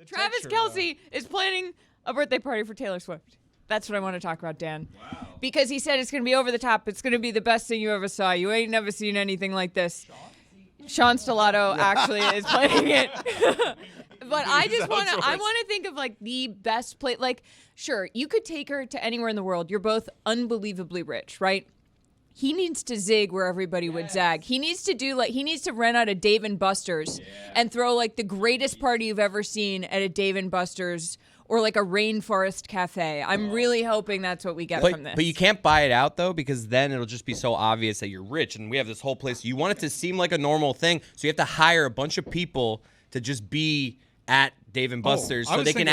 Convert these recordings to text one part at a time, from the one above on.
Travis Kelce is planning a birthday party for Taylor Swift. That's what I want to talk about, Dan. Wow. Because he said it's going to be over the top. It's going to be the best thing you ever saw. You ain't never seen anything like this. Sean Stellato actually is playing it. But I want to think of like the best play. Like, sure, you could take her to anywhere in the world. You're both unbelievably rich, right? He needs to zig where everybody would zag. He needs to rent out a Dave & Buster's and throw like the greatest party you've ever seen at a Dave & Buster's or like a rainforest cafe. I'm really hoping that's what we get from this. But you can't buy it out, though, because then it'll just be so obvious that you're rich. And we have this whole place. You want it to seem like a normal thing, so you have to hire a bunch of people to just be at Dave & Buster's so they can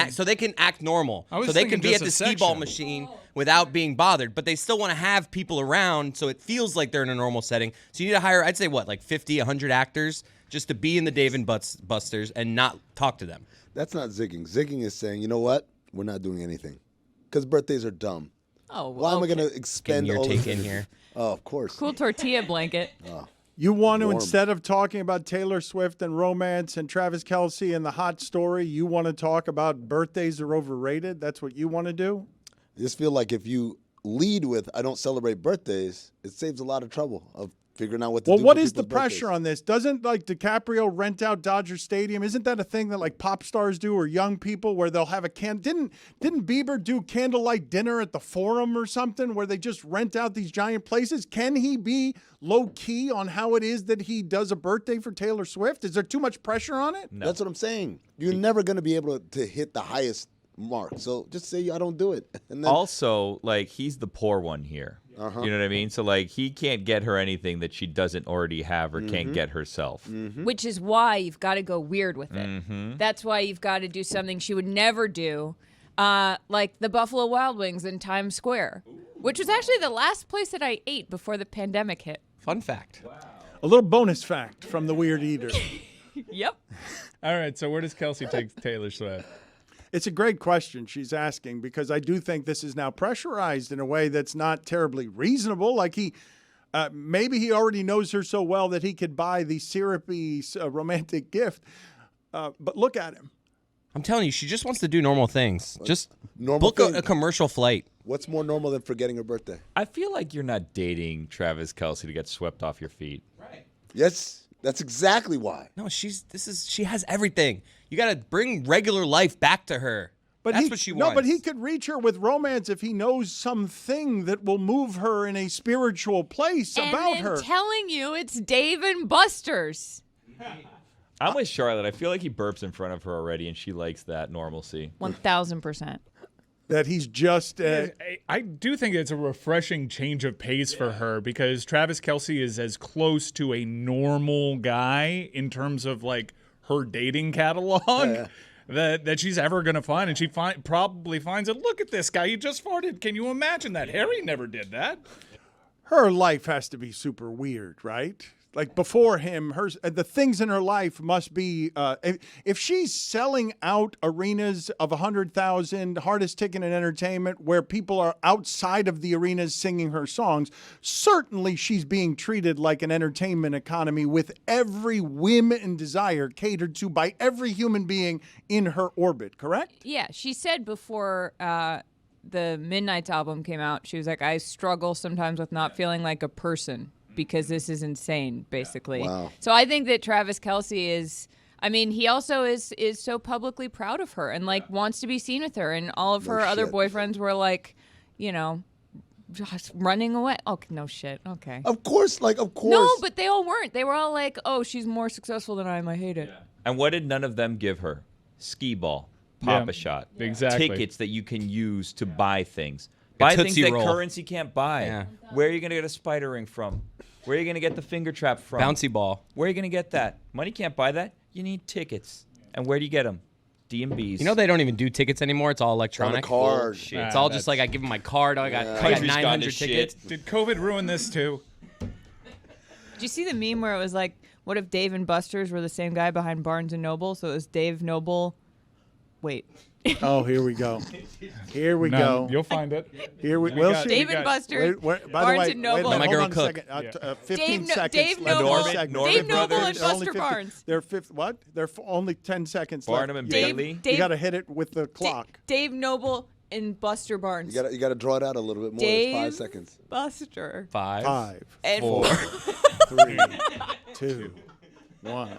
act normal. So they can be at the skee-ball machine without being bothered. But they still want to have people around so it feels like they're in a normal setting. So you need to hire, I'd say, like 50, 100 actors just to be in the Dave & Buster's and not talk to them. That's not zigging. Zigging is saying, you know what? We're not doing anything. Because birthdays are dumb. Oh, why am I going to expend your take in here? Oh, of course. Cool tortilla blanket. You want to, instead of talking about Taylor Swift and romance and Travis Kelce and the hot story, you want to talk about birthdays are overrated? That's what you want to do? I just feel like if you lead with, I don't celebrate birthdays, it saves a lot of trouble of figuring out what to do. Well, what for is the people's pressure birthdays. on this? Doesn't like DiCaprio rent out Dodger Stadium? Isn't that a thing that like pop stars do or young people where they'll have a didn't Bieber do candlelight dinner at the Forum or something where they just rent out these giant places? Can he be low key on how it is that he does a birthday for Taylor Swift? Is there too much pressure on it? No. That's what I'm saying. You're never going to be able to hit the highest mark. So just say I don't do it. And then, also, like, he's the poor one here. Uh-huh. You know what I mean? So, like, he can't get her anything that she doesn't already have or can't get herself. Which is why you've got to go weird with it. That's why you've got to do something she would never do, like the Buffalo Wild Wings in Times Square, which was actually the last place that I ate before the pandemic hit. Fun fact. Wow. A little bonus fact from the Weird Eater. Yep. All right, so where does Kelce take Taylor Swift? It's a great question she's asking because I do think this is now pressurized in a way that's not terribly reasonable. Like maybe he already knows her so well that he could buy the syrupy romantic gift. But look at him. I'm telling you, she just wants to do normal things. Just normal book a commercial flight. What's more normal than forgetting her birthday? I feel like you're not dating Travis Kelce to get swept off your feet. Right. Yes, that's exactly why. No, she has everything. You got to bring regular life back to her. But that's what she wants. No, but he could reach her with romance if he knows something that will move her in a spiritual place about her. And telling you it's Dave & Buster's. I'm with Charlotte. I feel like he burps in front of her already, and she likes that normalcy. 1,000%. That he's just... I do think it's a refreshing change of pace for her because Travis Kelce is as close to a normal guy in terms of like her dating catalog that she's ever going to find. And she probably finds it, look at this guy, he just farted. Can you imagine that? Harry never did that. Her life has to be super weird, right? Like before him, the things in her life must be. If she's selling out arenas of 100,000, hardest ticket in entertainment, where people are outside of the arenas singing her songs, certainly she's being treated like an entertainment economy with every whim and desire catered to by every human being in her orbit. Correct? Yeah, she said before the Midnight's album came out, she was like, I struggle sometimes with not feeling like a person. Because this is insane, basically. Wow. So I think that Travis Kelce is, I mean, he also is so publicly proud of her and like wants to be seen with her. And all of her other boyfriends were like, you know, just running away. Oh, no shit. Okay. Of course. No, but they all weren't. They were all like, oh, she's more successful than I am. I hate it. Yeah. And what did none of them give her? Skee ball, Papa Shot, exactly. Tickets that you can use to buy things. Buy things that currency can't buy. Yeah. Where are you going to get a spider ring from? Where are you going to get the finger trap from? Bouncy ball. Where are you going to get that? Money can't buy that. You need tickets. And where do you get them? D&B's. You know they don't even do tickets anymore. It's all electronic. On a card. Shit. It's all just like I give them my card. I got 900 tickets. Did COVID ruin this too? Did you see the meme where it was like, what if Dave & Buster's were the same guy behind Barnes & Noble? So it was Dave Noble. Wait. Oh, here we go. Here we No, go. You'll find it. Here we We will got- see. Dave got- and Buster, By the Barnes way, and Noble. Let my hold girl on a cook. second. 15 Dave, seconds. Dave left. Noble, Norman Dave Brothers. Noble and Only Buster 50 Barnes. They're what? They're only 10 seconds Barnum left. and You gotta- Bailey. You Dave- got to hit it with the clock. Dave Noble and Buster Barnes. You got to draw it out a little bit more. Dave It's 5 seconds. Buster. 5. 5, And 4, four. 3, 2, 1.